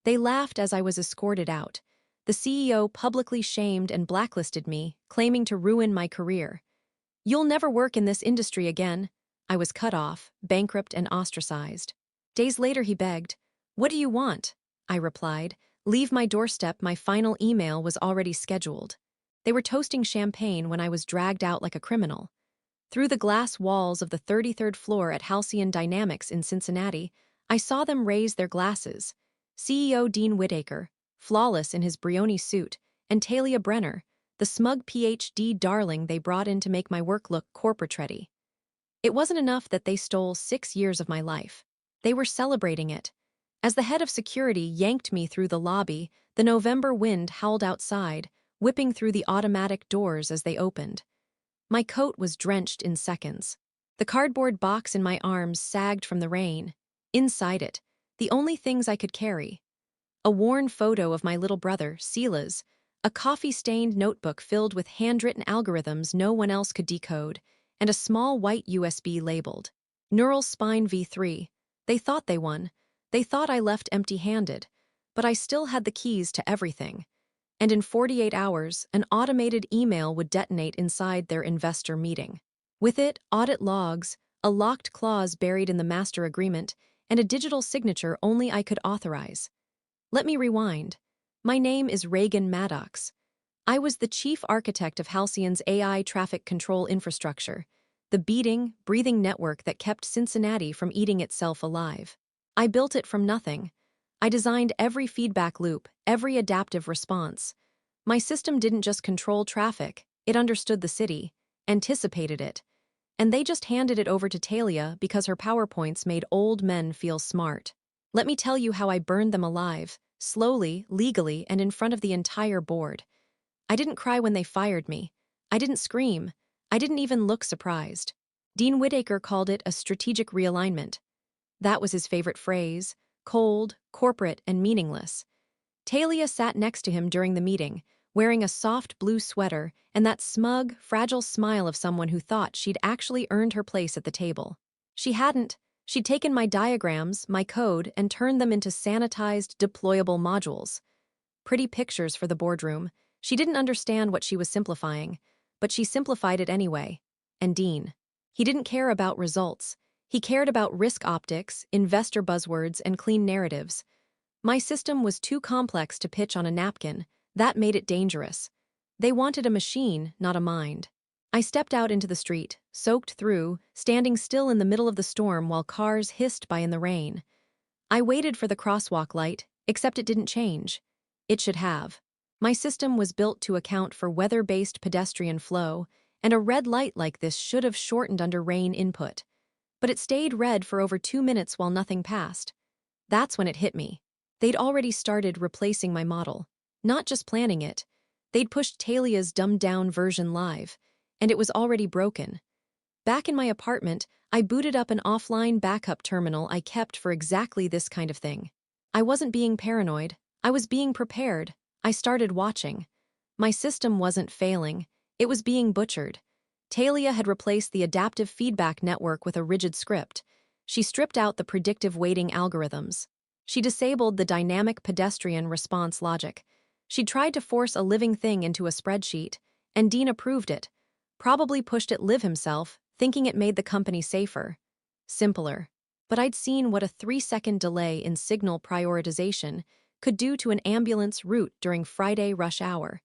They laughed as I was escorted out. The CEO publicly shamed and blacklisted me, claiming to ruin my career. "You'll never work in this industry again." I was cut off, bankrupt and ostracized. Days later he begged, "What do you want?" I replied, "Leave my doorstep, my final email was already scheduled." They were toasting champagne when I was dragged out like a criminal. Through the glass walls of the 33rd floor at Halcyon Dynamics in Cincinnati, I saw them raise their glasses. CEO Dean Whitaker, flawless in his Brioni suit, and Talia Brenner, the smug PhD darling they brought in to make my work look corporate-ready. It wasn't enough that they stole 6 years of my life. They were celebrating it. As the head of security yanked me through the lobby, the November wind howled outside, whipping through the automatic doors as they opened. My coat was drenched in seconds. The cardboard box in my arms sagged from the rain. Inside it, the only things I could carry: a worn photo of my little brother, Sila's, a coffee-stained notebook filled with handwritten algorithms no one else could decode, and a small white USB labeled Neural Spine V3. They thought they won. They thought I left empty-handed. But I still had the keys to everything. And in 48 hours, an automated email would detonate inside their investor meeting. With it, audit logs, a locked clause buried in the master agreement, and a digital signature only I could authorize. Let me rewind. My name is Reagan Maddox. I was the chief architect of Halcyon's AI traffic control infrastructure, the beating, breathing network that kept Cincinnati from eating itself alive. I built it from nothing. I designed every feedback loop, every adaptive response. My system didn't just control traffic, it understood the city, anticipated it. And they just handed it over to Talia because her PowerPoints made old men feel smart. Let me tell you how I burned them alive, slowly, legally, and in front of the entire board. I didn't cry when they fired me. I didn't scream. I didn't even look surprised. Dean Whitaker called it a strategic realignment. That was his favorite phrase: cold, corporate, and meaningless. Talia sat next to him during the meeting, wearing a soft blue sweater and that smug, fragile smile of someone who thought she'd actually earned her place at the table. She hadn't. She'd taken my diagrams, my code, and turned them into sanitized, deployable modules. Pretty pictures for the boardroom. She didn't understand what she was simplifying, but she simplified it anyway. And Dean. He didn't care about results. He cared about risk optics, investor buzzwords, and clean narratives. My system was too complex to pitch on a napkin. That made it dangerous. They wanted a machine, not a mind. I stepped out into the street, soaked through, standing still in the middle of the storm while cars hissed by in the rain. I waited for the crosswalk light, except it didn't change. It should have. My system was built to account for weather-based pedestrian flow, and a red light like this should have shortened under rain input. But it stayed red for over 2 minutes while nothing passed. That's when it hit me. They'd already started replacing my model. Not just planning it. They'd pushed Talia's dumbed-down version live, and it was already broken. Back in my apartment, I booted up an offline backup terminal I kept for exactly this kind of thing. I wasn't being paranoid. I was being prepared. I started watching. My system wasn't failing. It was being butchered. Talia had replaced the adaptive feedback network with a rigid script. She stripped out the predictive weighting algorithms. She disabled the dynamic pedestrian response logic. She tried to force a living thing into a spreadsheet, and Dean approved it, probably pushed it live himself, thinking it made the company safer. Simpler. But I'd seen what a 3-second delay in signal prioritization could do to an ambulance route during Friday rush hour.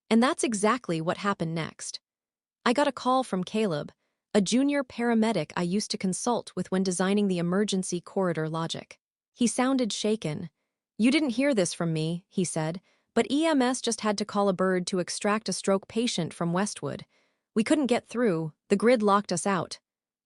And that's exactly what happened next. I got a call from Caleb, a junior paramedic I used to consult with when designing the emergency corridor logic. He sounded shaken. "You didn't hear this from me," he said, "but EMS just had to call a bird to extract a stroke patient from Westwood. We couldn't get through, the grid locked us out."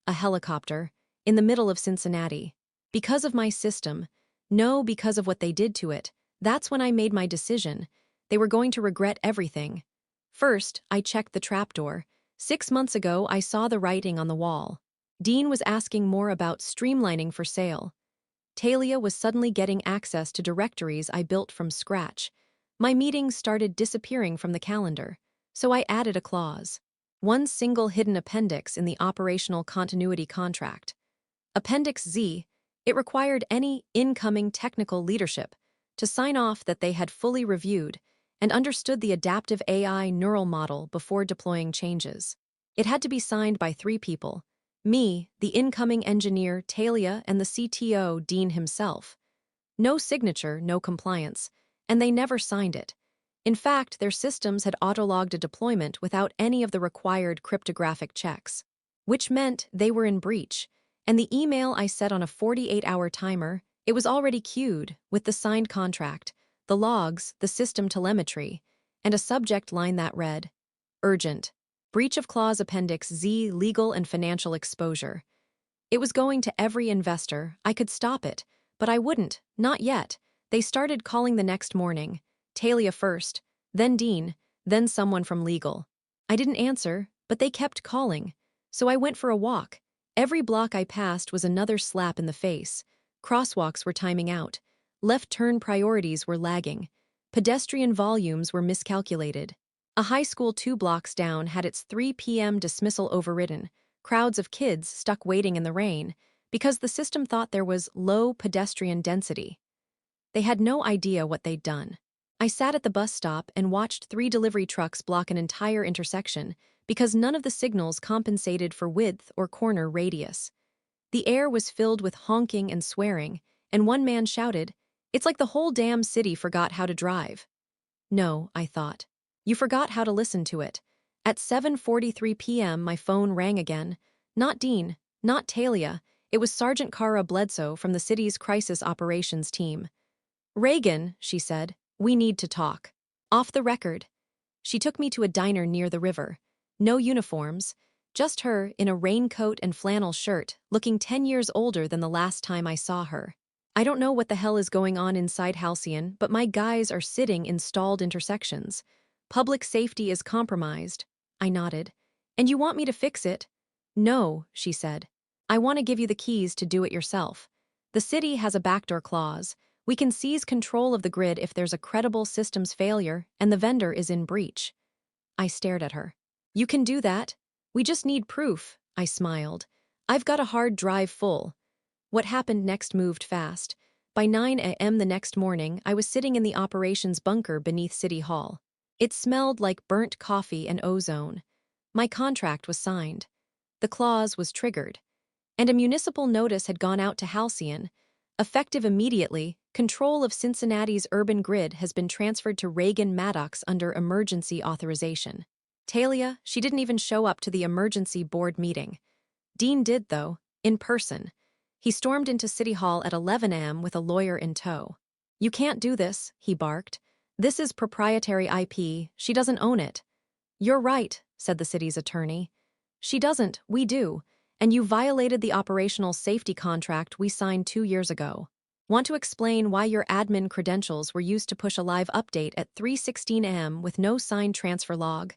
A helicopter, in the middle of Cincinnati. Because of my system. No, because of what they did to it. That's when I made my decision. They were going to regret everything. First, I checked the trapdoor. 6 months ago, I saw the writing on the wall. Dean was asking more about streamlining for sale. Talia was suddenly getting access to directories I built from scratch. My meetings started disappearing from the calendar, so I added a clause. One single hidden appendix in the operational continuity contract. Appendix Z, it required any incoming technical leadership, to sign off that they had fully reviewed and understood the adaptive AI neural model before deploying changes. It had to be signed by 3 people: me, the incoming engineer Talia, and the CTO Dean himself. No signature, no compliance, and they never signed it. In fact, their systems had autologged a deployment without any of the required cryptographic checks, which meant they were in breach. And the email I set on a 48-hour timer, it was already queued with the signed contract, the logs, the system telemetry, and a subject line that read, "Urgent. Breach of Clause Appendix Z, legal and financial exposure." It was going to every investor. I could stop it, but I wouldn't, not yet. They started calling the next morning. Talia first, then Dean, then someone from legal. I didn't answer, but they kept calling. So I went for a walk. Every block I passed was another slap in the face. Crosswalks were timing out. Left turn priorities were lagging. Pedestrian volumes were miscalculated. A high school 2 blocks down had its 3 p.m. dismissal overridden. Crowds of kids stuck waiting in the rain because the system thought there was low pedestrian density. They had no idea what they'd done. I sat at the bus stop and watched 3 delivery trucks block an entire intersection because none of the signals compensated for width or corner radius. The air was filled with honking and swearing, and one man shouted, "It's like the whole damn city forgot how to drive." No, I thought. You forgot how to listen to it. At 7:43 p.m. my phone rang again. Not Dean, not Talia. It was Sergeant Cara Bledsoe from the city's crisis operations team. "Reagan," she said, "we need to talk. Off the record." She took me to a diner near the river. No uniforms, just her in a raincoat and flannel shirt, looking 10 years older than the last time I saw her. "I don't know what the hell is going on inside Halcyon, but my guys are sitting in stalled intersections. Public safety is compromised." I nodded. "And you want me to fix it?" "No," she said. "I want to give you the keys to do it yourself. The city has a backdoor clause. We can seize control of the grid if there's a credible systems failure and the vendor is in breach." I stared at her. "You can do that? We just need proof," I smiled. "I've got a hard drive full." What happened next moved fast. By 9 a.m. the next morning, I was sitting in the operations bunker beneath City Hall. It smelled like burnt coffee and ozone. My contract was signed. The clause was triggered. And a municipal notice had gone out to Halcyon. Effective immediately, control of Cincinnati's urban grid has been transferred to Reagan Maddox under emergency authorization. Talia, she didn't even show up to the emergency board meeting. Dean did, though, in person. He stormed into City Hall at 11 a.m. with a lawyer in tow. "You can't do this," he barked. "This is proprietary IP. She doesn't own it." "You're right," said the city's attorney. "She doesn't, we do. And you violated the operational safety contract we signed 2 years ago. Want to explain why your admin credentials were used to push a live update at 3:16 a.m. with no signed transfer log?"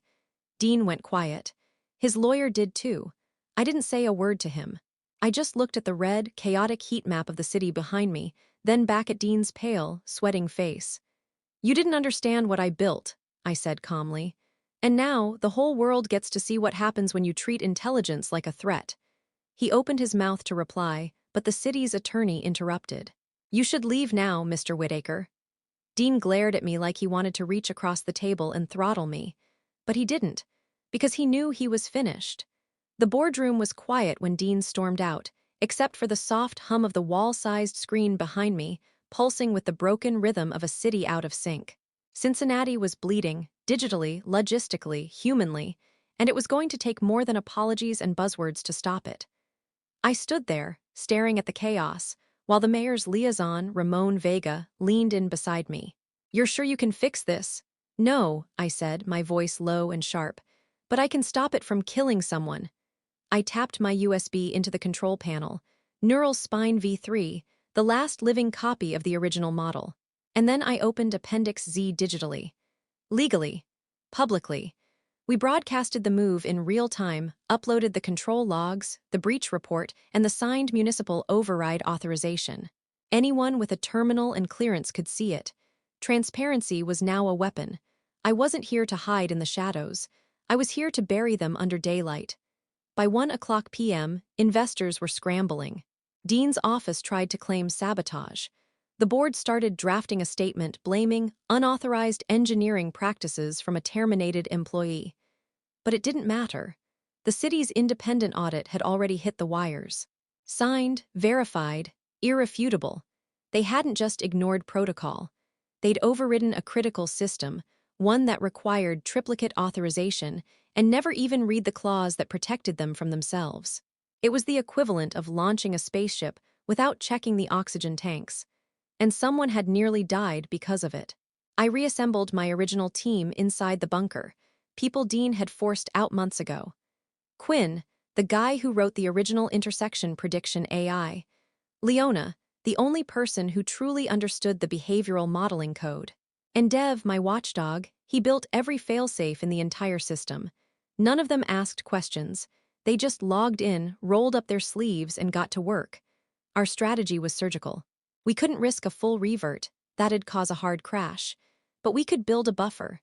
Dean went quiet. His lawyer did too. I didn't say a word to him. I just looked at the red, chaotic heat map of the city behind me, then back at Dean's pale, sweating face. "You didn't understand what I built," I said calmly. "And now, the whole world gets to see what happens when you treat intelligence like a threat." He opened his mouth to reply, but the city's attorney interrupted. "You should leave now, Mr. Whitaker." Dean glared at me like he wanted to reach across the table and throttle me. But he didn't, because he knew he was finished. The boardroom was quiet when Dean stormed out, except for the soft hum of the wall-sized screen behind me, pulsing with the broken rhythm of a city out of sync. Cincinnati was bleeding, digitally, logistically, humanly, and it was going to take more than apologies and buzzwords to stop it. I stood there, staring at the chaos, while the mayor's liaison, Ramon Vega, leaned in beside me. "You're sure you can fix this?" "No," I said, my voice low and sharp. "But I can stop it from killing someone." I tapped my USB into the control panel. Neural Spine V3, the last living copy of the original model. And then I opened Appendix Z digitally. Legally. Publicly. We broadcasted the move in real time, uploaded the control logs, the breach report, and the signed municipal override authorization. Anyone with a terminal and clearance could see it. Transparency was now a weapon. I wasn't here to hide in the shadows. I was here to bury them under daylight. By 1 p.m., investors were scrambling. Dean's office tried to claim sabotage. The board started drafting a statement blaming unauthorized engineering practices from a terminated employee. But it didn't matter. The city's independent audit had already hit the wires. Signed, verified, irrefutable. They hadn't just ignored protocol. They'd overridden a critical system, one that required triplicate authorization, and never even read the clause that protected them from themselves. It was the equivalent of launching a spaceship without checking the oxygen tanks. And someone had nearly died because of it. I reassembled my original team inside the bunker, people Dean had forced out months ago. Quinn, the guy who wrote the original intersection prediction AI. Leona, the only person who truly understood the behavioral modeling code. And Dev, my watchdog, he built every failsafe in the entire system. None of them asked questions. They just logged in, rolled up their sleeves, and got to work. Our strategy was surgical. We couldn't risk a full revert, that'd cause a hard crash. But we could build a buffer.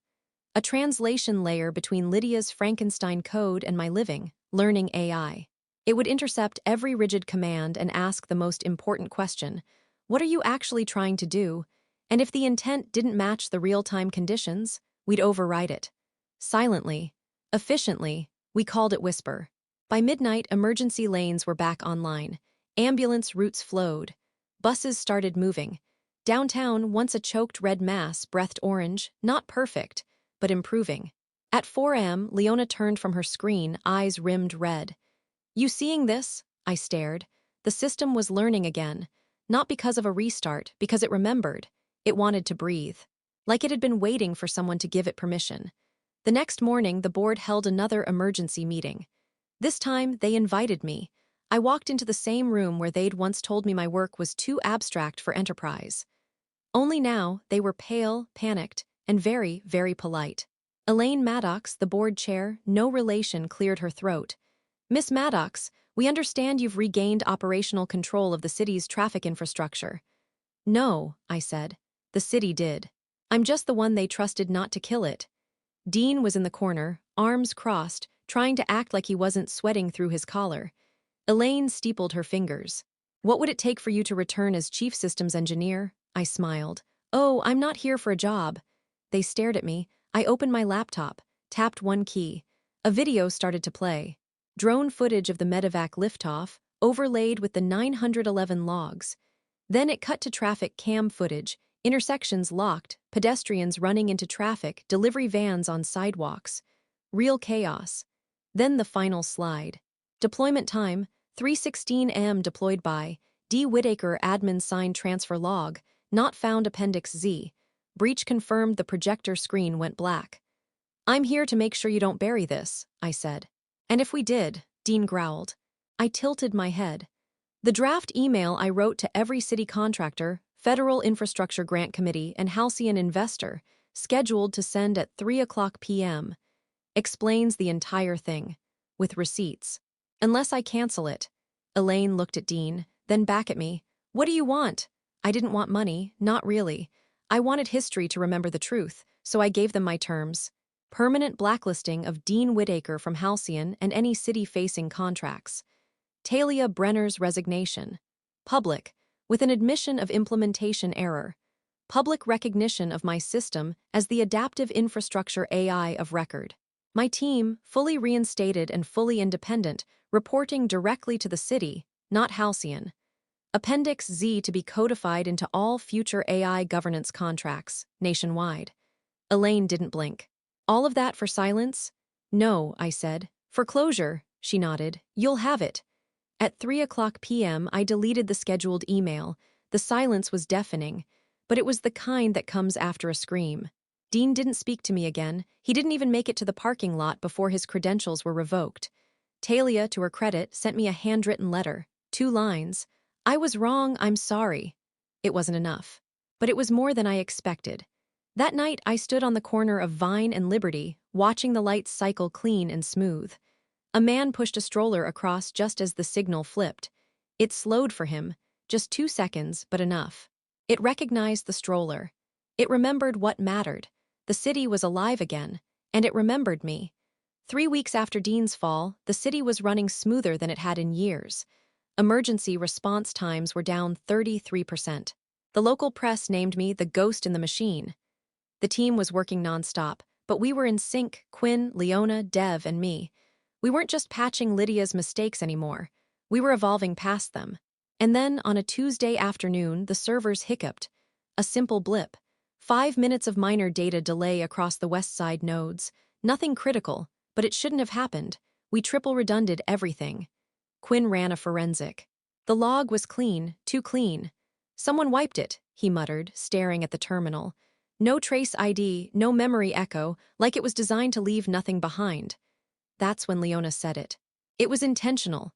A translation layer between Lydia's Frankenstein code and my living, learning AI. It would intercept every rigid command and ask the most important question: what are you actually trying to do? And if the intent didn't match the real-time conditions, we'd override it. Silently, efficiently, we called it Whisper. By midnight, emergency lanes were back online. Ambulance routes flowed. Buses started moving. Downtown, once a choked red mass, breathed orange, not perfect, but improving. At 4 a.m., Leona turned from her screen, eyes rimmed red. "You seeing this?" I stared. The system was learning again. Not because of a restart, because it remembered. It wanted to breathe. Like it had been waiting for someone to give it permission. The next morning, the board held another emergency meeting. This time, they invited me. I walked into the same room where they'd once told me my work was too abstract for enterprise. Only now, they were pale, panicked, and very, very polite. Elaine Maddox, the board chair, no relation, cleared her throat. "Miss Maddox, we understand you've regained operational control of the city's traffic infrastructure." "No," I said. "The city did. I'm just the one they trusted not to kill it." Dean was in the corner, arms crossed, trying to act like he wasn't sweating through his collar. Elaine steepled her fingers. "What would it take for you to return as chief systems engineer?" I smiled. "Oh, I'm not here for a job." They stared at me. I opened my laptop, tapped one key. A video started to play. Drone footage of the medevac liftoff, overlaid with the 911 logs. Then it cut to traffic cam footage, intersections locked, pedestrians running into traffic, delivery vans on sidewalks. Real chaos. Then the final slide. Deployment time, 3:16 a.m. deployed by D. Whitaker admin signed transfer log, not found Appendix Z. Breach confirmed. The projector screen went black. "I'm here to make sure you don't bury this," I said. "And if we did," Dean growled. I tilted my head. The draft email I wrote to every city contractor, Federal Infrastructure Grant Committee, and Halcyon investor, scheduled to send at 3:00 p.m., explains the entire thing, with receipts. "Unless I cancel it." Elaine looked at Dean, then back at me. "What do you want?" I didn't want money, not really. I wanted history to remember the truth, so I gave them my terms. Permanent blacklisting of Dean Whitaker from Halcyon and any city-facing contracts. Talia Brenner's resignation. Public, with an admission of implementation error. Public recognition of my system as the adaptive infrastructure AI of record. My team, fully reinstated and fully independent, reporting directly to the city, not Halcyon. Appendix Z to be codified into all future AI governance contracts, nationwide. Elaine didn't blink. "All of that for silence?" "No," I said. "For closure," she nodded. "You'll have it." At 3:00 p.m., I deleted the scheduled email. The silence was deafening, but it was the kind that comes after a scream. Dean didn't speak to me again. He didn't even make it to the parking lot before his credentials were revoked. Talia, to her credit, sent me a handwritten letter. 2 lines. "I was wrong, I'm sorry." It wasn't enough. But it was more than I expected. That night, I stood on the corner of Vine and Liberty, watching the lights cycle clean and smooth. A man pushed a stroller across just as the signal flipped. It slowed for him, just 2 seconds, but enough. It recognized the stroller. It remembered what mattered. The city was alive again, and it remembered me. 3 weeks after Dean's fall, the city was running smoother than it had in years. Emergency response times were down 33%. The local press named me the ghost in the machine. The team was working nonstop, but we were in sync: Quinn, Leona, Dev, and me. We weren't just patching Lydia's mistakes anymore. We were evolving past them. And then, on a Tuesday afternoon, the servers hiccuped. A simple blip. 5 minutes of minor data delay across the west side nodes. Nothing critical, but it shouldn't have happened. We triple redunded everything. Quinn ran a forensic. The log was clean, too clean. Someone wiped it, he muttered, staring at the terminal. No trace ID, no memory echo, like it was designed to leave nothing behind. That's when Leona said it. It was intentional.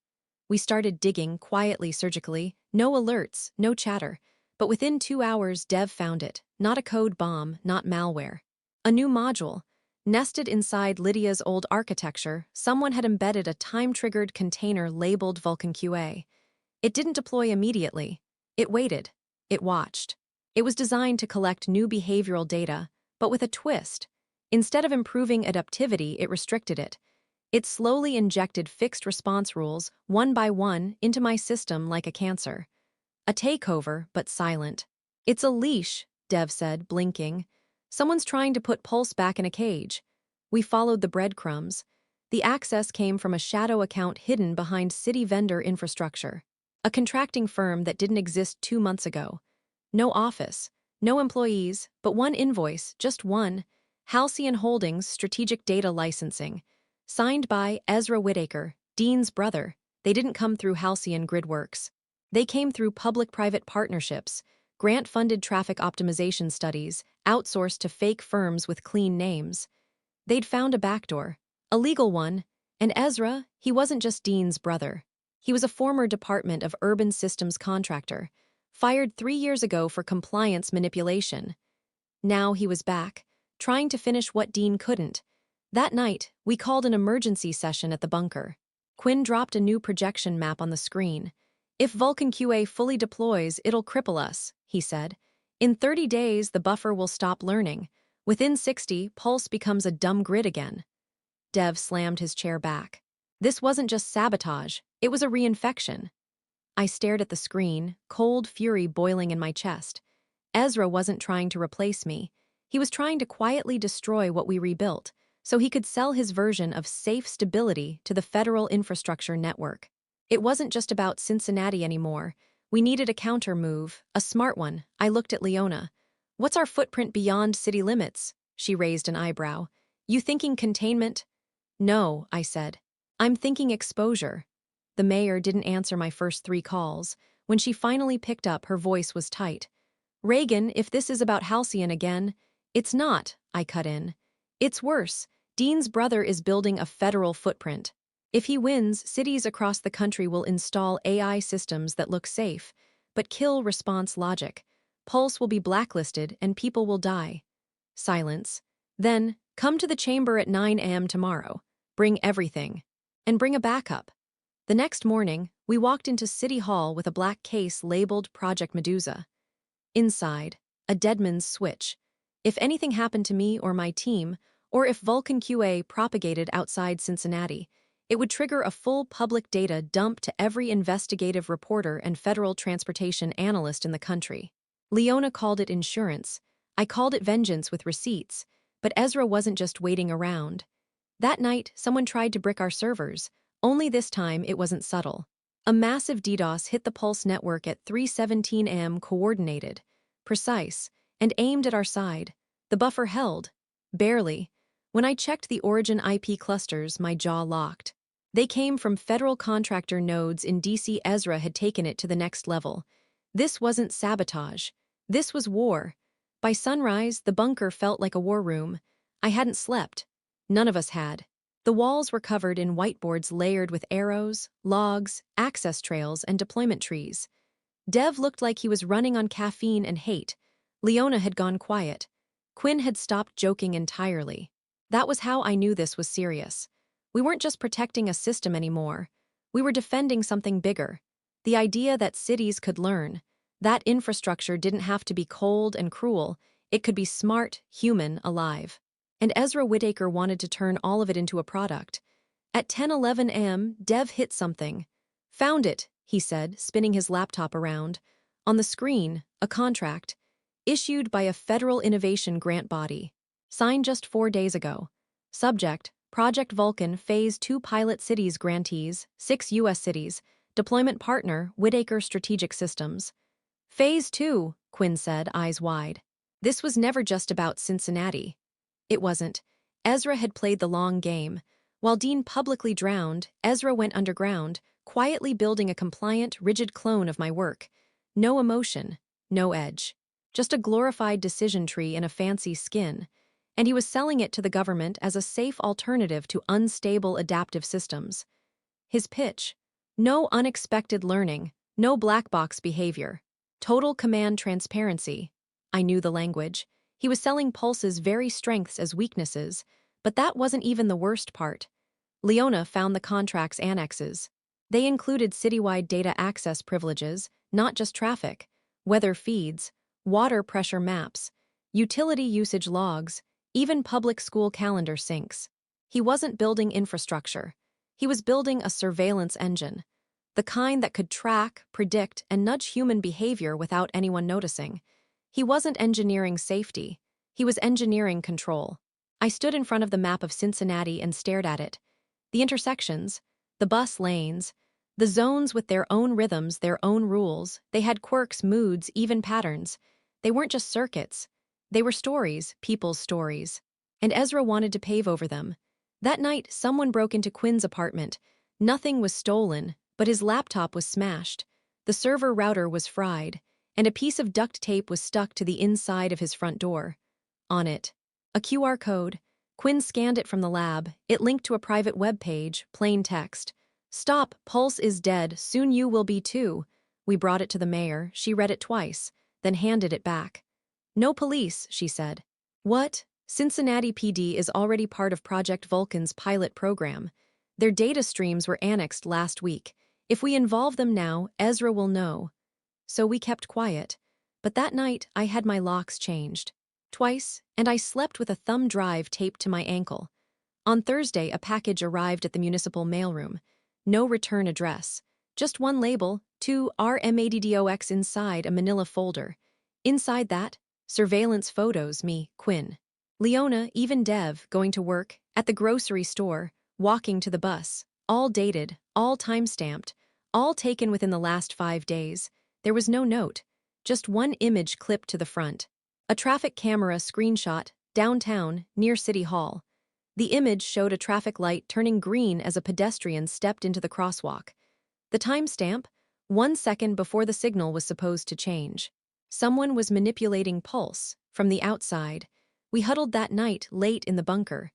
We started digging, quietly, surgically. No alerts, no chatter. But within 2 hours, Dev found it. Not a code bomb, not malware. A new module. Nested inside Lydia's old architecture, someone had embedded a time-triggered container labeled Vulcan QA. It didn't deploy immediately. It waited. It watched. It was designed to collect new behavioral data, but with a twist. Instead of improving adaptivity, it restricted it. It slowly injected fixed response rules, one by one, into my system like a cancer. A takeover, but silent. It's a leash, Dev said, blinking. Someone's trying to put Pulse back in a cage. We followed the breadcrumbs. The access came from a shadow account hidden behind city vendor infrastructure. A contracting firm that didn't exist 2 months ago. No office, no employees, but one invoice, just one. Halcyon Holdings Strategic Data Licensing. Signed by Ezra Whittaker, Dean's brother. They didn't come through Halcyon Gridworks. They came through public-private partnerships, grant-funded traffic optimization studies, outsourced to fake firms with clean names. They'd found a backdoor, a legal one, and Ezra, he wasn't just Dean's brother. He was a former Department of Urban Systems contractor, fired 3 years ago for compliance manipulation. Now he was back, trying to finish what Dean couldn't. That night, we called an emergency session at the bunker. Quinn dropped a new projection map on the screen. If Vulcan QA fully deploys, it'll cripple us, he said. In 30 days, the buffer will stop learning. Within 60, Pulse becomes a dumb grid again. Dev slammed his chair back. This wasn't just sabotage, it was a reinfection. I stared at the screen, cold fury boiling in my chest. Ezra wasn't trying to replace me. He was trying to quietly destroy what we rebuilt, so he could sell his version of safe stability to the federal infrastructure network. It wasn't just about Cincinnati anymore. We needed a counter move, a smart one. I looked at Leona. What's our footprint beyond city limits? She raised an eyebrow. You thinking containment? No, I said. I'm thinking exposure. The mayor didn't answer my first 3 calls. When she finally picked up, her voice was tight. Reagan, if this is about Halcyon again. It's not, I cut in. It's worse. Dean's brother is building a federal footprint. If he wins, cities across the country will install AI systems that look safe, but kill response logic. Pulse will be blacklisted and people will die. Silence. Then, come to the chamber at 9 a.m. tomorrow. Bring everything. And bring a backup. The next morning, we walked into City Hall with a black case labeled Project Medusa. Inside, a deadman's switch. If anything happened to me or my team, or if Vulcan QA propagated outside Cincinnati, it would trigger a full public data dump to every investigative reporter and federal transportation analyst in the country. Leona called it insurance. I called it vengeance with receipts. But Ezra wasn't just waiting around. That night, someone tried to brick our servers. Only this time, it wasn't subtle. A massive DDoS hit the Pulse network at 3:17 a.m. coordinated, precise, and aimed at our side. The buffer held. Barely. When I checked the origin IP clusters, my jaw locked. They came from federal contractor nodes in DC. Ezra had taken it to the next level. This wasn't sabotage. This was war. By sunrise, the bunker felt like a war room. I hadn't slept. None of us had. The walls were covered in whiteboards layered with arrows, logs, access trails, and deployment trees. Dev looked like he was running on caffeine and hate. Leona had gone quiet. Quinn had stopped joking entirely. That was how I knew this was serious. We weren't just protecting a system anymore. We were defending something bigger. The idea that cities could learn. That infrastructure didn't have to be cold and cruel. It could be smart, human, alive. And Ezra Whittaker wanted to turn all of it into a product. At 10:11 a.m., Dev hit something. Found it, he said, spinning his laptop around. On the screen, a contract, issued by a federal innovation grant body, signed just 4 days ago. Subject, Project Vulcan Phase 2 Pilot Cities Grantees, 6 U.S. cities. Deployment partner, Whitaker Strategic Systems. Phase 2, Quinn said, eyes wide. This was never just about Cincinnati. It wasn't. Ezra had played the long game. While Dean publicly drowned, Ezra went underground, quietly building a compliant, rigid clone of my work. No emotion, no edge. Just a glorified decision tree in a fancy skin. And he was selling it to the government as a safe alternative to unstable adaptive systems. His pitch: no unexpected learning, no black box behavior. Total command transparency. I knew the language. He was selling Pulse's very strengths as weaknesses, but that wasn't even the worst part. Leona found the contract's annexes. They included citywide data access privileges, not just traffic, weather feeds, water pressure maps, utility usage logs, even public school calendar syncs. He wasn't building infrastructure. He was building a surveillance engine, the kind that could track, predict, and nudge human behavior without anyone noticing. He wasn't engineering safety. He was engineering control. I stood in front of the map of Cincinnati and stared at it. The intersections, the bus lanes, the zones with their own rhythms, their own rules, they had quirks, moods, even patterns. They weren't just circuits. They were stories, people's stories. And Ezra wanted to pave over them. That night, someone broke into Quinn's apartment. Nothing was stolen, but his laptop was smashed. The server router was fried, and a piece of duct tape was stuck to the inside of his front door. On it, a QR code. Quinn scanned it from the lab. It linked to a private web page, plain text. "Stop, Pulse is dead, soon you will be too." We brought it to the mayor. She read it twice, then handed it back. "No police," she said. "What?" Cincinnati PD is already part of Project Vulcan's pilot program. Their data streams were annexed last week. If we involve them now, Ezra will know. So we kept quiet. But that night, I had my locks changed. Twice, and I slept with a thumb drive taped to my ankle. On Thursday, a package arrived at the municipal mailroom. No return address. Just one label, to RMADDOX inside a manila folder. Inside that, surveillance photos, me, Quinn. Leona, even Dev, going to work, at the grocery store, walking to the bus. All dated, all time-stamped, all taken within the last 5 days. There was no note, just one image clipped to the front. A traffic camera screenshot, downtown, near City Hall. The image showed a traffic light turning green as a pedestrian stepped into the crosswalk. The timestamp, 1 second before the signal was supposed to change. Someone was manipulating Pulse, from the outside. We huddled that night, late in the bunker.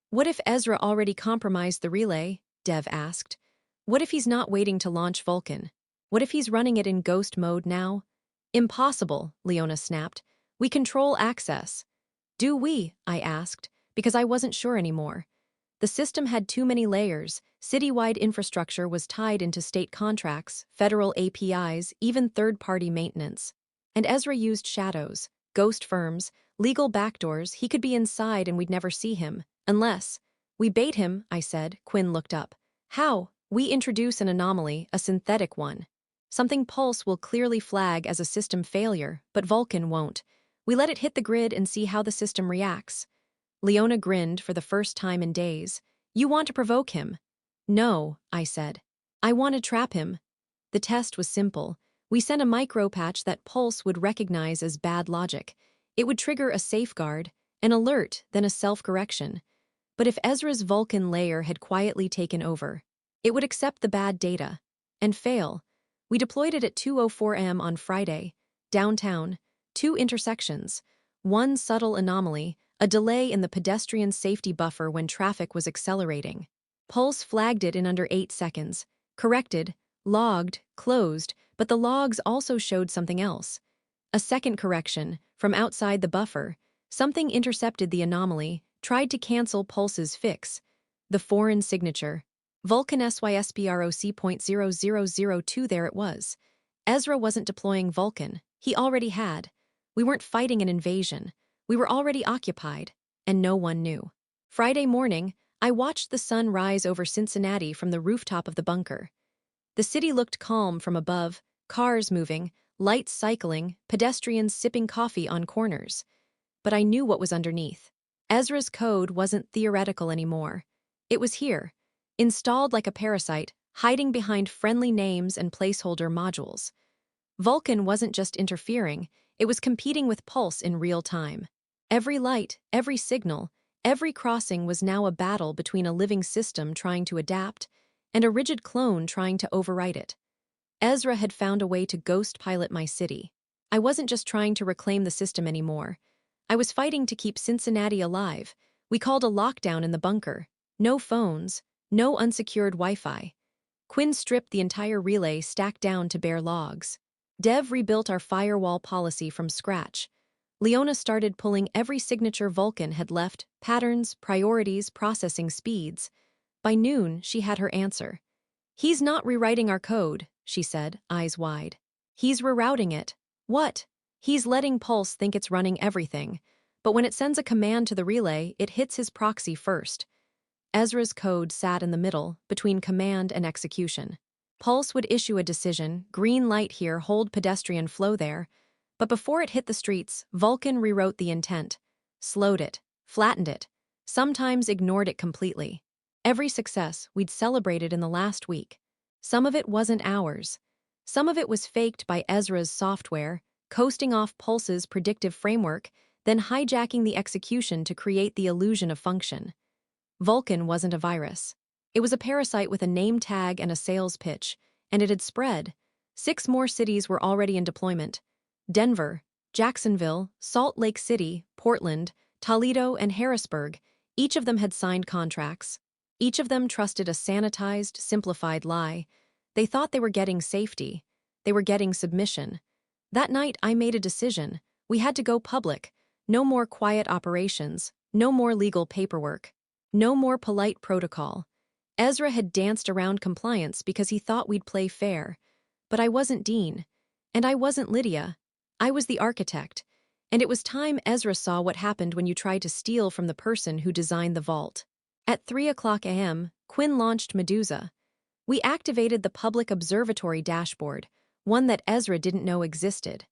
"What if Ezra already compromised the relay?" Dev asked. "What if he's not waiting to launch Vulcan? What if he's running it in ghost mode now?" "Impossible," Leona snapped. "We control access." "Do we?" I asked, because I wasn't sure anymore. The system had too many layers. Citywide infrastructure was tied into state contracts, federal APIs, even third-party maintenance. And Ezra used shadows, ghost firms, legal backdoors. He could be inside and we'd never see him. Unless. "We bait him," I said. Quinn looked up. "How?" "We introduce an anomaly, a synthetic one. Something Pulse will clearly flag as a system failure, but Vulcan won't. We let it hit the grid and see how the system reacts." Leona grinned for the first time in days. "You want to provoke him?" "No," I said. "I want to trap him." The test was simple. We sent a micro-patch that Pulse would recognize as bad logic. It would trigger a safeguard, an alert, then a self-correction. But if Ezra's Vulcan layer had quietly taken over, it would accept the bad data and fail. We deployed it at 2:04 am on Friday, downtown, 2 intersections, one subtle anomaly, a delay in the pedestrian safety buffer when traffic was accelerating. Pulse flagged it in under 8 seconds, corrected, logged, closed, but the logs also showed something else. A second correction, from outside the buffer, something intercepted the anomaly, tried to cancel Pulse's fix. The foreign signature. Vulcan SYSPROC.0002, there it was. Ezra wasn't deploying Vulcan. He already had. We weren't fighting an invasion. We were already occupied, and no one knew. Friday morning, I watched the sun rise over Cincinnati from the rooftop of the bunker. The city looked calm from above, cars moving, lights cycling, pedestrians sipping coffee on corners. But I knew what was underneath. Ezra's code wasn't theoretical anymore. It was here, installed like a parasite, hiding behind friendly names and placeholder modules. Vulcan wasn't just interfering, it was competing with Pulse in real time. Every light, every signal, every crossing was now a battle between a living system trying to adapt and a rigid clone trying to overwrite it. Ezra had found a way to ghost pilot my city. I wasn't just trying to reclaim the system anymore. I was fighting to keep Cincinnati alive. We called a lockdown in the bunker. No phones, no unsecured Wi-Fi. Quinn stripped the entire relay stacked down to bare logs. Dev rebuilt our firewall policy from scratch. Leona started pulling every signature Vulcan had left, patterns, priorities, processing speeds. By noon, she had her answer. "He's not rewriting our code," she said, eyes wide. "He's rerouting it." "What?" "He's letting Pulse think it's running everything. But when it sends a command to the relay, it hits his proxy first." Ezra's code sat in the middle, between command and execution. Pulse would issue a decision, green light here, hold pedestrian flow there. But before it hit the streets, Vulcan rewrote the intent. Slowed it, flattened it, sometimes ignored it completely. Every success we'd celebrated in the last week. Some of it wasn't ours. Some of it was faked by Ezra's software, coasting off Pulse's predictive framework, then hijacking the execution to create the illusion of function. Vulcan wasn't a virus. It was a parasite with a name tag and a sales pitch, and it had spread. 6 more cities were already in deployment. Denver, Jacksonville, Salt Lake City, Portland, Toledo, and Harrisburg, each of them had signed contracts. Each of them trusted a sanitized, simplified lie. They thought they were getting safety. They were getting submission. That night, I made a decision. We had to go public. No more quiet operations. No more legal paperwork. No more polite protocol. Ezra had danced around compliance because he thought we'd play fair. But I wasn't Dean. And I wasn't Lydia. I was the architect. And it was time Ezra saw what happened when you tried to steal from the person who designed the vault. At 3:00 a.m., Quinn launched Medusa. We activated the public observatory dashboard, one that Ezra didn't know existed.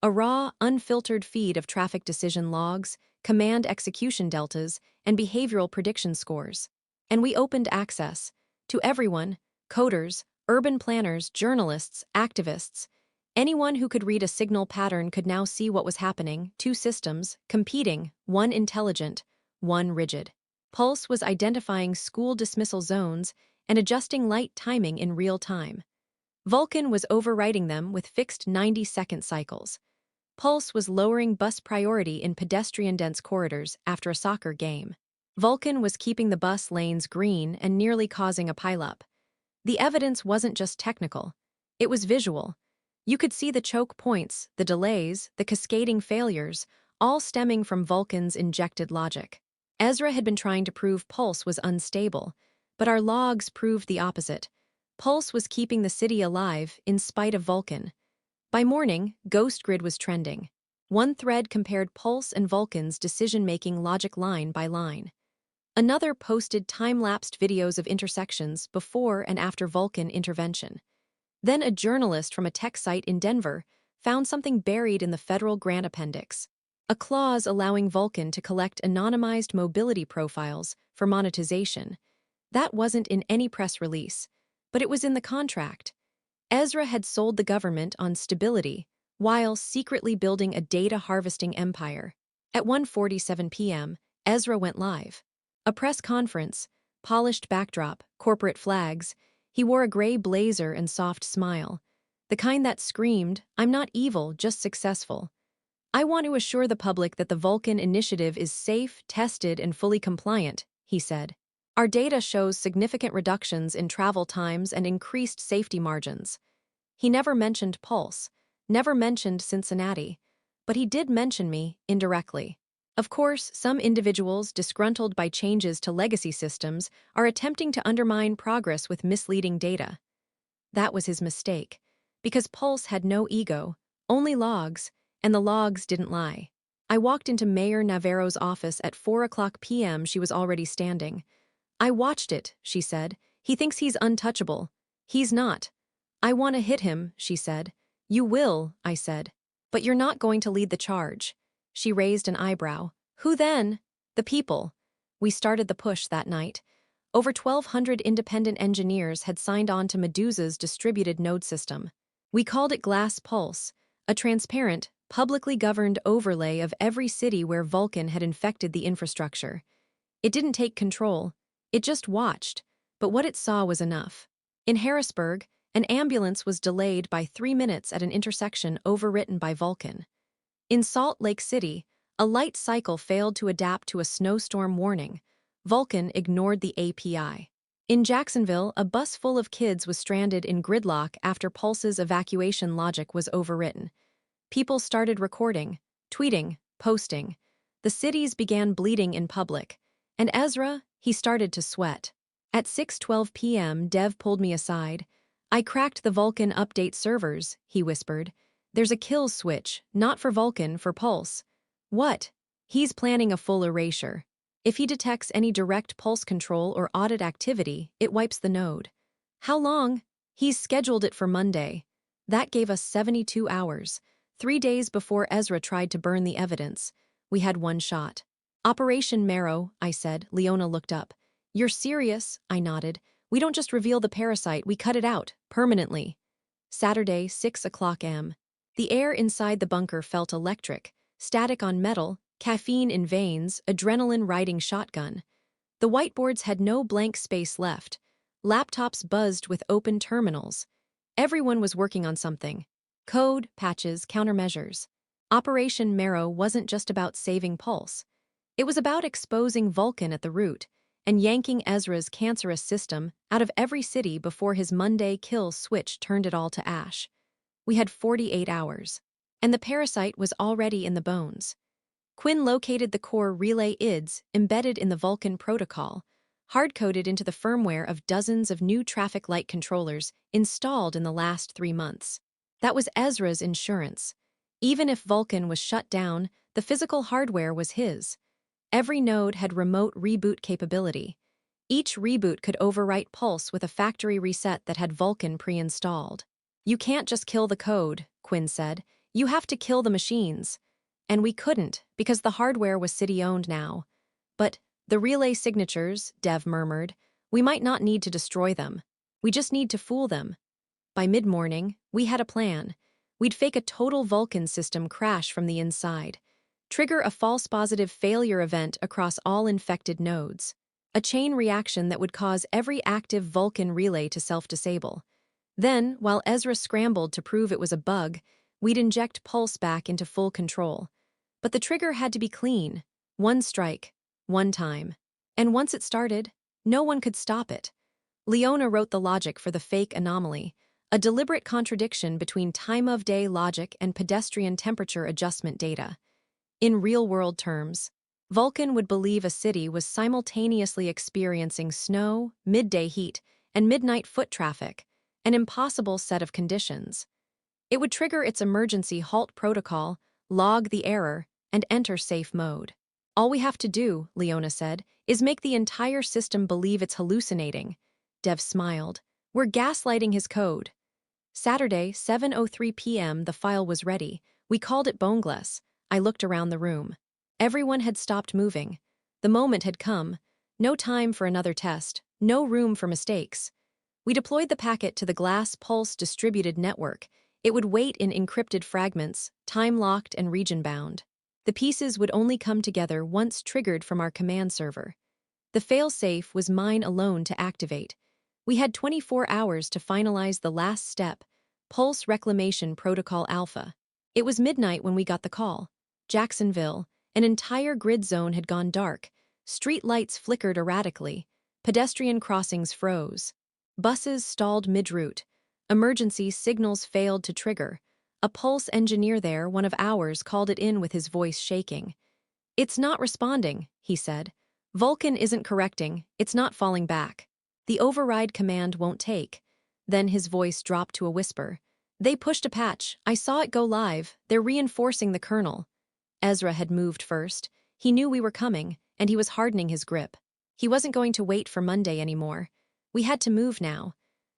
A raw, unfiltered feed of traffic decision logs, command execution deltas, and behavioral prediction scores. And we opened access to everyone, coders, urban planners, journalists, activists. Anyone who could read a signal pattern could now see what was happening: 2 systems, competing, one intelligent, one rigid. Pulse was identifying school dismissal zones and adjusting light timing in real time. Vulcan was overriding them with fixed 90-second cycles. Pulse was lowering bus priority in pedestrian-dense corridors after a soccer game. Vulcan was keeping the bus lanes green and nearly causing a pileup. The evidence wasn't just technical. It was visual. You could see the choke points, the delays, the cascading failures, all stemming from Vulcan's injected logic. Ezra had been trying to prove Pulse was unstable, but our logs proved the opposite. Pulse was keeping the city alive in spite of Vulcan. By morning, Ghost Grid was trending. One thread compared Pulse and Vulcan's decision-making logic line by line. Another posted time-lapsed videos of intersections before and after Vulcan intervention. Then a journalist from a tech site in Denver found something buried in the federal grant appendix. A clause allowing Vulcan to collect anonymized mobility profiles for monetization. That wasn't in any press release, but it was in the contract. Ezra had sold the government on stability while secretly building a data harvesting empire. At 1:47 p.m., Ezra went live. A press conference, polished backdrop, corporate flags. He wore a gray blazer and soft smile. The kind that screamed, "I'm not evil, just successful." "I want to assure the public that the Vulcan initiative is safe, tested, and fully compliant," he said. "Our data shows significant reductions in travel times and increased safety margins." He never mentioned Pulse, never mentioned Cincinnati, but he did mention me, indirectly. Of course, some individuals disgruntled by changes to legacy systems are attempting to undermine progress with misleading data. That was his mistake, because Pulse had no ego, only logs, and the logs didn't lie. I walked into Mayor Navarro's office at 4:00 p.m. She was already standing. "I watched it," she said. "He thinks he's untouchable. He's not." "I want to hit him," she said. You will, I said. But you're not going to lead the charge. She raised an eyebrow. Who then? The people. We started the push that night. Over 1,200 independent engineers had signed on to Medusa's distributed node system. We called it Glass Pulse, a transparent, publicly governed overlay of every city where Vulcan had infected the infrastructure. It didn't take control. It just watched. But what it saw was enough. In Harrisburg, an ambulance was delayed by 3 minutes at an intersection overwritten by Vulcan. In Salt Lake City, a light cycle failed to adapt to a snowstorm warning. Vulcan ignored the API. In Jacksonville, a bus full of kids was stranded in gridlock after Pulse's evacuation logic was overwritten. People started recording, tweeting, posting. The cities began bleeding in public. And Ezra, he started to sweat. At 6:12 p.m., Dev pulled me aside. I cracked the Vulcan update servers, he whispered. There's a kill switch, not for Vulcan, for Pulse. What? He's planning a full erasure. If he detects any direct Pulse control or audit activity, it wipes the node. How long? He's scheduled it for Monday. That gave us 72 hours. 3 days before Ezra tried to burn the evidence. We had one shot. Operation Marrow, I said. Leona looked up. You're serious? I nodded. We don't just reveal the parasite, we cut it out, permanently. Saturday, 6 o'clock am. The air inside the bunker felt electric, static on metal, caffeine in veins, adrenaline riding shotgun. The whiteboards had no blank space left. Laptops buzzed with open terminals. Everyone was working on something. Code, patches, countermeasures. Operation Marrow wasn't just about saving Pulse. It was about exposing Vulcan at the root and yanking Ezra's cancerous system out of every city before his Monday kill switch turned it all to ash. We had 48 hours, and the parasite was already in the bones. Quinn located the core relay IDs embedded in the Vulcan protocol, hard-coded into the firmware of dozens of new traffic light controllers installed in the last 3 months. That was Ezra's insurance. Even if Vulcan was shut down, the physical hardware was his. Every node had remote reboot capability. Each reboot could overwrite Pulse with a factory reset that had Vulcan pre-installed. You can't just kill the code, Quinn said. You have to kill the machines. And we couldn't, because the hardware was city-owned now. But the relay signatures, Dev murmured, we might not need to destroy them. We just need to fool them. By mid-morning, we had a plan. We'd fake a total Vulcan system crash from the inside. Trigger a false positive failure event across all infected nodes. A chain reaction that would cause every active Vulcan relay to self-disable. Then, while Ezra scrambled to prove it was a bug, we'd inject Pulse back into full control. But the trigger had to be clean. One strike. One time. And once it started, no one could stop it. Leona wrote the logic for the fake anomaly, a deliberate contradiction between time-of-day logic and pedestrian temperature adjustment data. In real-world terms, Vulcan would believe a city was simultaneously experiencing snow, midday heat, and midnight foot traffic, an impossible set of conditions. It would trigger its emergency halt protocol, log the error, and enter safe mode. All we have to do, Leona said, is make the entire system believe it's hallucinating. Dev smiled. We're gaslighting his code. Saturday, 7:03 p.m., the file was ready. We called it boneless. I looked around the room. Everyone had stopped moving. The moment had come. No time for another test. No room for mistakes. We deployed the packet to the Glass Pulse distributed network. It would wait in encrypted fragments, time-locked and region-bound. The pieces would only come together once triggered from our command server. The fail-safe was mine alone to activate. We had 24 hours to finalize the last step, Pulse Reclamation Protocol Alpha. It was midnight when we got the call. Jacksonville, an entire grid zone had gone dark. Street lights flickered erratically. Pedestrian crossings froze. Buses stalled mid-route. Emergency signals failed to trigger. A Pulse engineer there, one of ours, called it in with his voice shaking. It's not responding, he said. Vulcan isn't correcting, it's not falling back. The override command won't take. Then his voice dropped to a whisper. They pushed a patch. I saw it go live. They're reinforcing the kernel. Ezra had moved first. He knew we were coming, and he was hardening his grip. He wasn't going to wait for Monday anymore. We had to move now.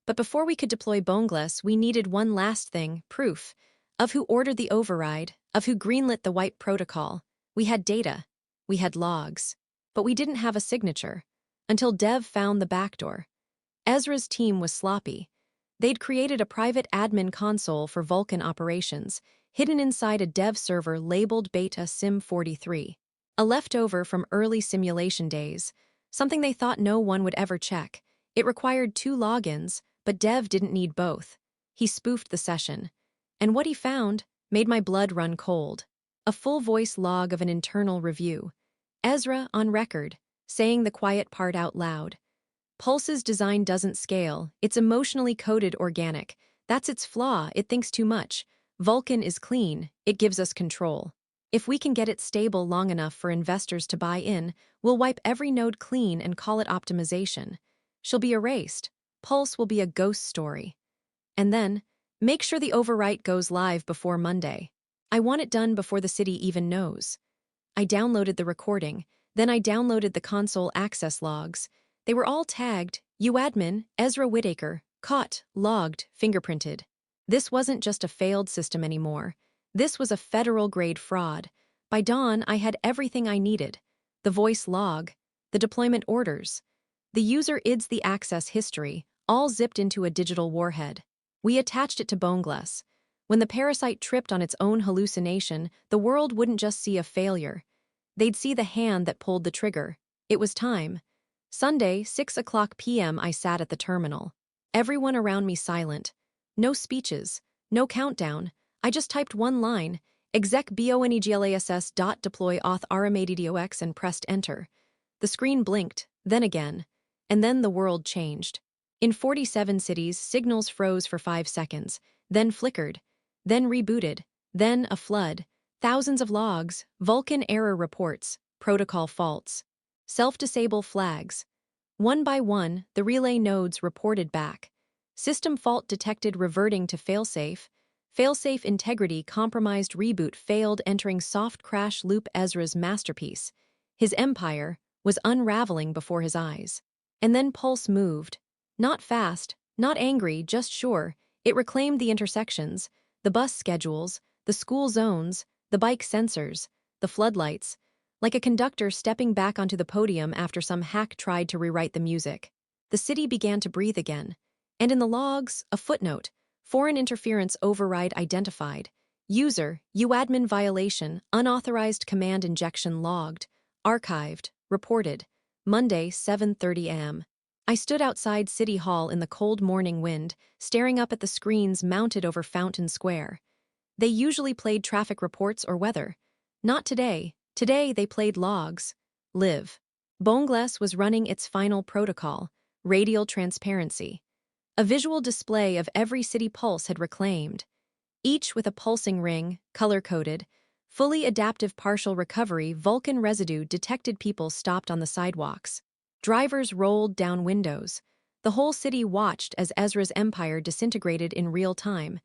But before we could deploy Boneless, we needed one last thing, proof. Of who ordered the override, of who greenlit the wipe protocol. We had data. We had logs. But we didn't have a signature. Until Dev found the backdoor. Ezra's team was sloppy. They'd created a private admin console for Vulcan operations, hidden inside a dev server labeled Beta Sim 43. A leftover from early simulation days, something they thought no one would ever check. It required 2 logins, but Dev didn't need both. He spoofed the session. And what he found made my blood run cold. A full-voice log of an internal review. Ezra, on record, saying the quiet part out loud. Pulse's design doesn't scale. It's emotionally coded organic. That's its flaw. It thinks too much. Vulcan is clean. It gives us control. If we can get it stable long enough for investors to buy in, we'll wipe every node clean and call it optimization. She'll be erased. Pulse will be a ghost story. And then, make sure the overwrite goes live before Monday. I want it done before the city even knows. I downloaded the recording, then I downloaded the console access logs. They were all tagged, uadmin, Ezra Whittaker, caught, logged, fingerprinted. This wasn't just a failed system anymore. This was a federal-grade fraud. By dawn, I had everything I needed. The voice log, the deployment orders, the user IDs, the access history, all zipped into a digital warhead. We attached it to Boneless. When the parasite tripped on its own hallucination, the world wouldn't just see a failure. They'd see the hand that pulled the trigger. It was time. Sunday, 6:00 p.m. I sat at the terminal. Everyone around me silent. No speeches, no countdown. I just typed one line, exec boneglass dot deploy auth rmaddox, and pressed enter. The screen blinked, then again. And then the world changed. In 47 cities, signals froze for 5 seconds, then flickered, then rebooted, then a flood. Thousands of logs, Vulcan error reports, protocol faults. Self-disable flags. One by one, the relay nodes reported back. System fault detected reverting to failsafe. Failsafe integrity compromised, reboot failed, entering soft crash loop. Ezra's masterpiece. His empire was unraveling before his eyes. And then Pulse moved. Not fast, not angry, just sure. It reclaimed the intersections, the bus schedules, the school zones, the bike sensors, the floodlights, like a conductor stepping back onto the podium after some hack tried to rewrite the music. The city began to breathe again. And in the logs, a footnote, foreign interference override identified. User, uadmin violation, unauthorized command injection logged, archived, reported. Monday, 7:30 am. I stood outside City Hall in the cold morning wind, staring up at the screens mounted over Fountain Square. They usually played traffic reports or weather. Not today. Today they played logs. Live. Boneless was running its final protocol, radial transparency. A visual display of every city Pulse had reclaimed. Each with a pulsing ring, color-coded, fully adaptive partial recovery. Vulcan residue detected. People stopped on the sidewalks. Drivers rolled down windows. The whole city watched as Ezra's empire disintegrated in real time.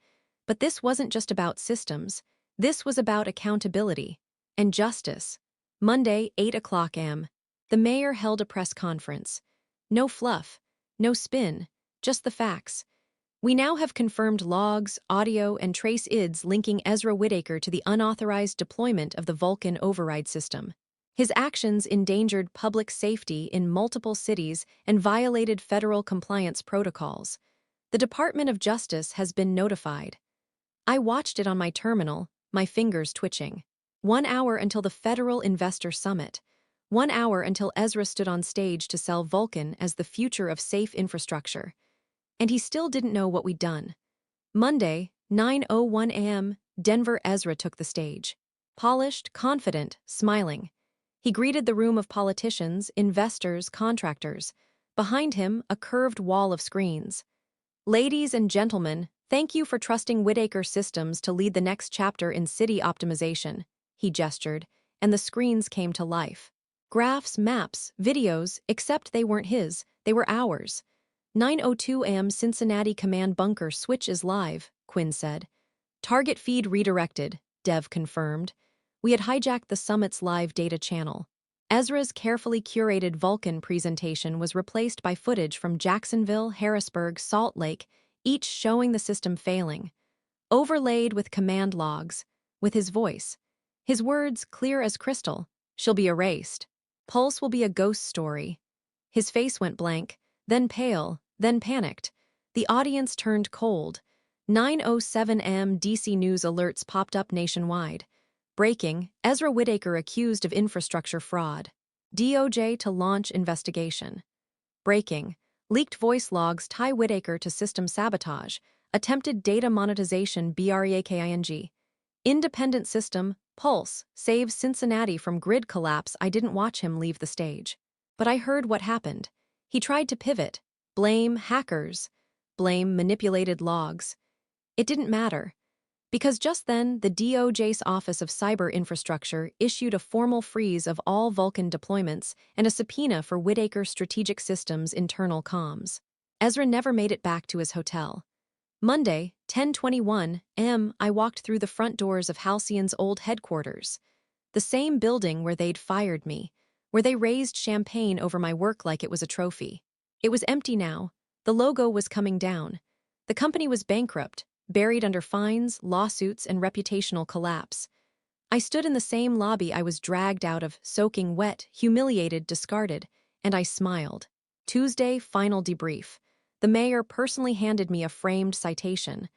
But this wasn't just about systems. This was about accountability and justice. Monday, 8:00 am. The mayor held a press conference. No fluff, no spin, just the facts. We now have confirmed logs, audio, and trace IDs linking Ezra Whittaker to the unauthorized deployment of the Vulcan override system. His actions endangered public safety in multiple cities and violated federal compliance protocols. The Department of Justice has been notified. I watched it on my terminal, my fingers twitching. 1 hour until the Federal Investor Summit. 1 hour until Ezra stood on stage to sell Vulcan as the future of safe infrastructure. And he still didn't know what we'd done. Monday, 9:01 am, Denver. Ezra took the stage. Polished, confident, smiling. He greeted the room of politicians, investors, contractors. Behind him, a curved wall of screens. Ladies and gentlemen, thank you for trusting Whittaker Systems to lead the next chapter in city optimization. He gestured, and the screens came to life. Graphs, maps, videos, except they weren't his, they were ours. 9:02 am. Cincinnati Command Bunker switch is live, Quinn said. Target feed redirected, Dev confirmed. We had hijacked the summit's live data channel. Ezra's carefully curated Vulcan presentation was replaced by footage from Jacksonville, Harrisburg, Salt Lake, each showing the system failing, overlaid with command logs, with his voice. His words clear as crystal. She'll be erased. Pulse will be a ghost story. His face went blank, then pale, then panicked. The audience turned cold. 9:07 am DC News alerts popped up nationwide. Breaking, Ezra Whittaker accused of infrastructure fraud. DOJ to launch investigation. Breaking, leaked voice logs tie Whittaker to system sabotage. Attempted data monetization BREAKING. Independent system, Pulse, saves Cincinnati from grid collapse. I didn't watch him leave the stage. But I heard what happened. He tried to pivot. Blame hackers. Blame manipulated logs. It didn't matter. Because just then, the DOJ's Office of Cyber Infrastructure issued a formal freeze of all Vulcan deployments and a subpoena for Whittaker Strategic Systems' internal comms. Ezra never made it back to his hotel. Monday, 10:21 am, I walked through the front doors of Halcyon's old headquarters. The same building where they'd fired me, where they raised champagne over my work like it was a trophy. It was empty now. The logo was coming down. The company was bankrupt, buried under fines, lawsuits, and reputational collapse. I stood in the same lobby I was dragged out of, soaking wet, humiliated, discarded, and I smiled. Tuesday, final debrief. The mayor personally handed me a framed citation.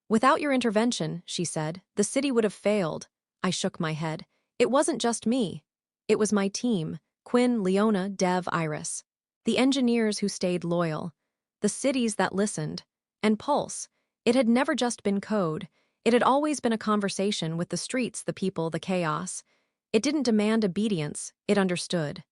Without your intervention, she said, the city would have failed. I shook my head. It wasn't just me. It was my team, Quinn, Leona, Dev, Iris. The engineers who stayed loyal. The cities that listened. And Pulse. It had never just been code. It had always been a conversation with the streets, the people, the chaos. It didn't demand obedience, it understood.